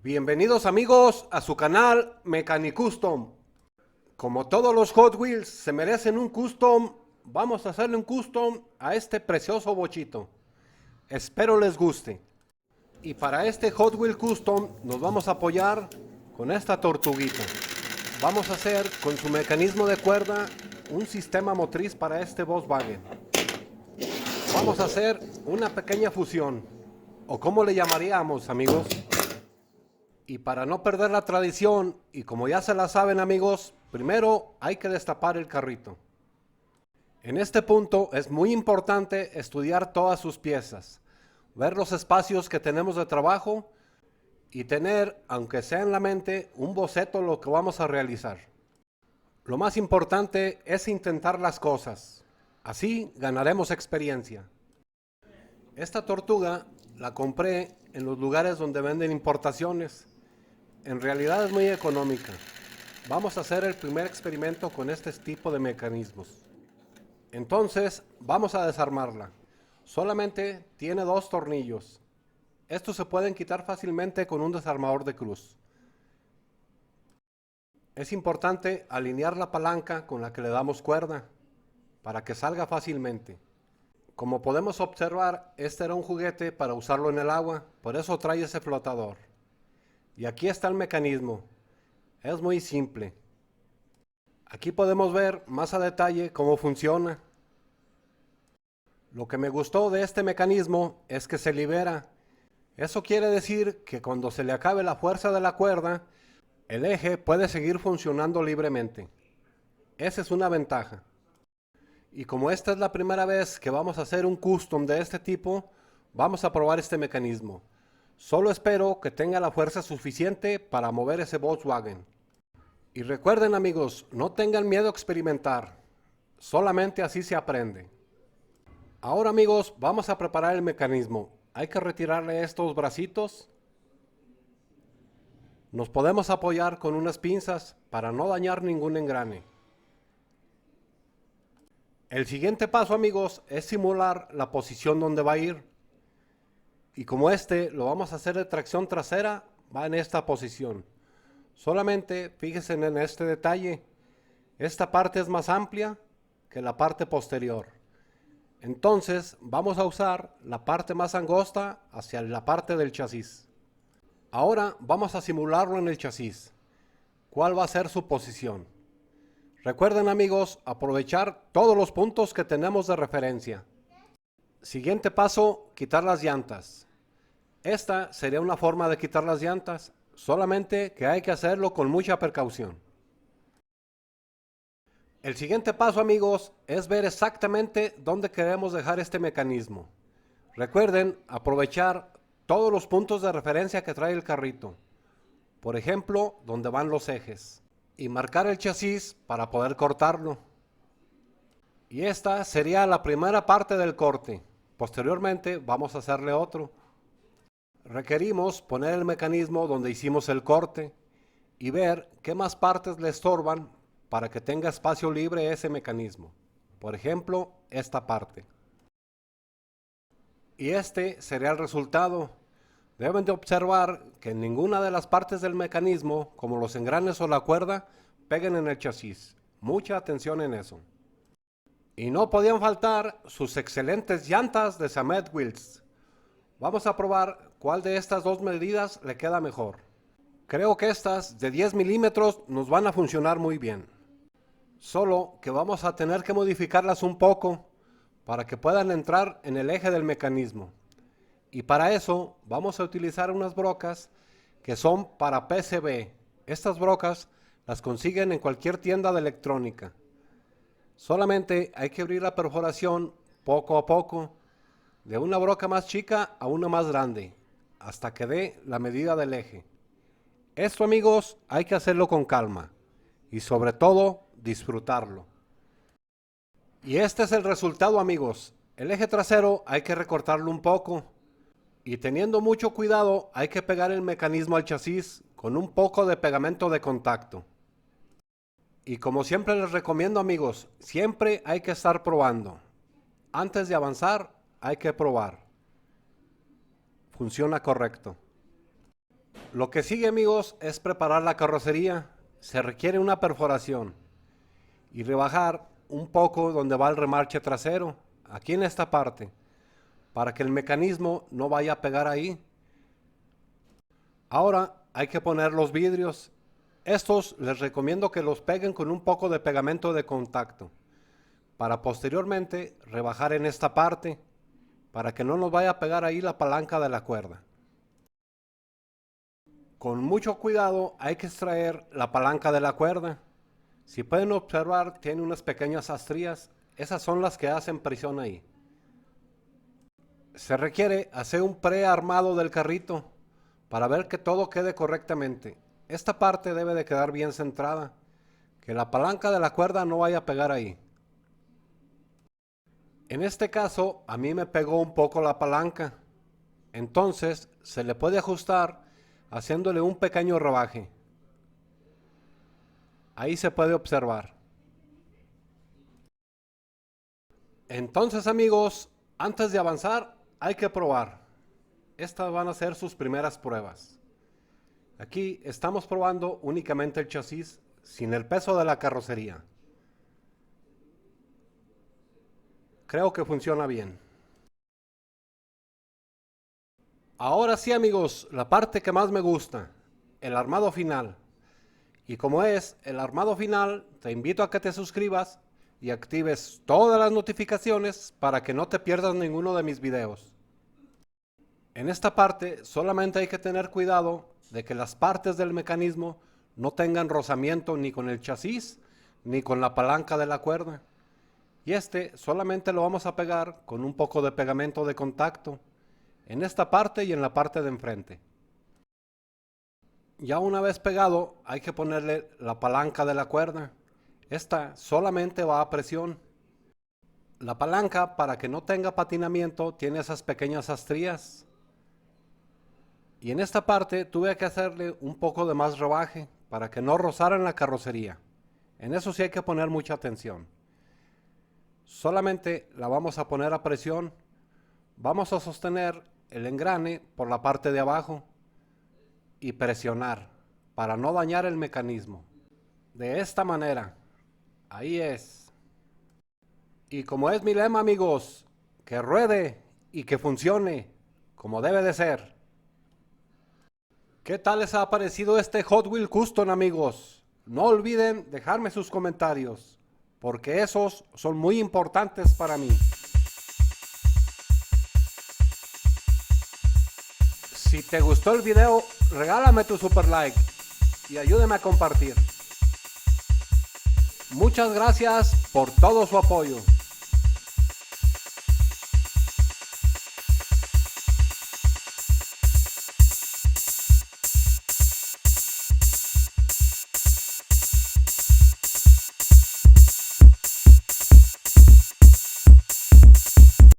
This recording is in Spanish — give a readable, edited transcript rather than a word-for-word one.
Bienvenidos amigos a su canal Mecanicustom. Como todos los Hot Wheels se merecen un custom, vamos a hacerle un custom a este precioso bochito. Espero les guste. Y para este Hot Wheel Custom nos vamos a apoyar con esta tortuguita. Vamos a hacer con su mecanismo de cuerda un sistema motriz para este Volkswagen. Vamos a hacer una pequeña fusión, o como le llamaríamos amigos. Y para no perder la tradición, y como ya se la saben amigos, primero hay que destapar el carrito. En este punto es muy importante estudiar todas sus piezas, ver los espacios que tenemos de trabajo y tener, aunque sea en la mente, un boceto de lo que vamos a realizar. Lo más importante es intentar las cosas, así ganaremos experiencia. Esta tortuga la compré en los lugares donde venden importaciones. En realidad es muy económica. Vamos a hacer el primer experimento con este tipo de mecanismos. Entonces vamos a desarmarla. Solamente tiene 2 tornillos. Estos se pueden quitar fácilmente con un desarmador de cruz. Es importante alinear la palanca con la que le damos cuerda para que salga fácilmente. Como podemos observar, este era un juguete para usarlo en el agua, por eso trae ese flotador. Y aquí está el mecanismo. Es muy simple. Aquí podemos ver más a detalle cómo funciona. Lo que me gustó de este mecanismo es que se libera. Eso quiere decir que cuando se le acabe la fuerza de la cuerda, el eje puede seguir funcionando libremente. Esa es una ventaja. Y como esta es la primera vez que vamos a hacer un custom de este tipo, vamos a probar este mecanismo. Solo espero que tenga la fuerza suficiente para mover ese Volkswagen. Y recuerden amigos, no tengan miedo a experimentar. Solamente así se aprende. Ahora amigos, vamos a preparar el mecanismo. Hay que retirarle estos bracitos. Nos podemos apoyar con unas pinzas para no dañar ningún engrane. El siguiente paso amigos es simular la posición donde va a ir. Y como este lo vamos a hacer de tracción trasera, va en esta posición. Solamente fíjense en este detalle. Esta parte es más amplia que la parte posterior. Entonces vamos a usar la parte más angosta hacia la parte del chasis. Ahora vamos a simularlo en el chasis. ¿Cuál va a ser su posición? Recuerden amigos, aprovechar todos los puntos que tenemos de referencia. Siguiente paso, quitar las llantas. Esta sería una forma de quitar las llantas, solamente que hay que hacerlo con mucha precaución. El siguiente paso amigos es ver exactamente dónde queremos dejar este mecanismo. Recuerden aprovechar todos los puntos de referencia que trae el carrito. Por ejemplo, donde van los ejes. Y marcar el chasis para poder cortarlo. Y esta sería la primera parte del corte. Posteriormente vamos a hacerle otro. Requerimos poner el mecanismo donde hicimos el corte y ver qué más partes le estorban para que tenga espacio libre ese mecanismo. Por ejemplo, esta parte. Y este sería el resultado. Deben de observar que ninguna de las partes del mecanismo, como los engranes o la cuerda, peguen en el chasis. Mucha atención en eso. Y no podían faltar sus excelentes llantas de Samet Wheels. Vamos a probar cuál de estas dos medidas le queda mejor. Creo que estas de 10 milímetros nos van a funcionar muy bien. Solo que vamos a tener que modificarlas un poco para que puedan entrar en el eje del mecanismo. Y para eso vamos a utilizar unas brocas que son para PCB. Estas brocas las consiguen en cualquier tienda de electrónica. Solamente hay que abrir la perforación poco a poco, de una broca más chica a una más grande, hasta que dé la medida del eje. Esto amigos hay que hacerlo con calma y sobre todo disfrutarlo. Y este es el resultado amigos. El eje trasero hay que recortarlo un poco. Y teniendo mucho cuidado hay que pegar el mecanismo al chasis con un poco de pegamento de contacto. Y como siempre les recomiendo amigos, siempre hay que estar probando. Antes de avanzar hay que probar. Funciona correcto. Lo que sigue, amigos, es preparar la carrocería. Se requiere una perforación y rebajar un poco donde va el remarche trasero, aquí en esta parte, para que el mecanismo no vaya a pegar ahí. Ahora hay que poner los vidrios. Estos les recomiendo que los peguen con un poco de pegamento de contacto, para posteriormente rebajar en esta parte, para que no nos vaya a pegar ahí la palanca de la cuerda. Con mucho cuidado hay que extraer la palanca de la cuerda. Si pueden observar, tiene unas pequeñas astrillas. Esas son las que hacen presión ahí. Se requiere hacer un prearmado del carrito para ver que todo quede correctamente. Esta parte debe de quedar bien centrada, que la palanca de la cuerda no vaya a pegar ahí. En este caso, a mí me pegó un poco la palanca. Entonces, se le puede ajustar haciéndole un pequeño rebaje. Ahí se puede observar. Entonces, amigos, antes de avanzar hay que probar. Estas van a ser sus primeras pruebas. Aquí estamos probando únicamente el chasis sin el peso de la carrocería. Creo que funciona bien. Ahora sí, amigos, la parte que más me gusta, el armado final. Y como es el armado final, te invito a que te suscribas y actives todas las notificaciones para que no te pierdas ninguno de mis videos. En esta parte solamente hay que tener cuidado de que las partes del mecanismo no tengan rozamiento ni con el chasis ni con la palanca de la cuerda. Y este solamente lo vamos a pegar con un poco de pegamento de contacto en esta parte y en la parte de enfrente. Ya una vez pegado hay que ponerle la palanca de la cuerda. Esta solamente va a presión. La palanca, para que no tenga patinamiento, tiene esas pequeñas astrillas. Y en esta parte tuve que hacerle un poco de más rebaje para que no rozara en la carrocería. En eso sí hay que poner mucha atención. Solamente la vamos a poner a presión. Vamos a sostener el engrane por la parte de abajo y presionar para no dañar el mecanismo. De esta manera. Ahí es. Y como es mi lema, amigos, que ruede y que funcione como debe de ser. ¿Qué tal les ha parecido este Hot Wheels Custom, amigos? No olviden dejarme sus comentarios, porque esos son muy importantes para mí. Si te gustó el video, regálame tu super like y ayúdame a compartir. Muchas gracias por todo su apoyo.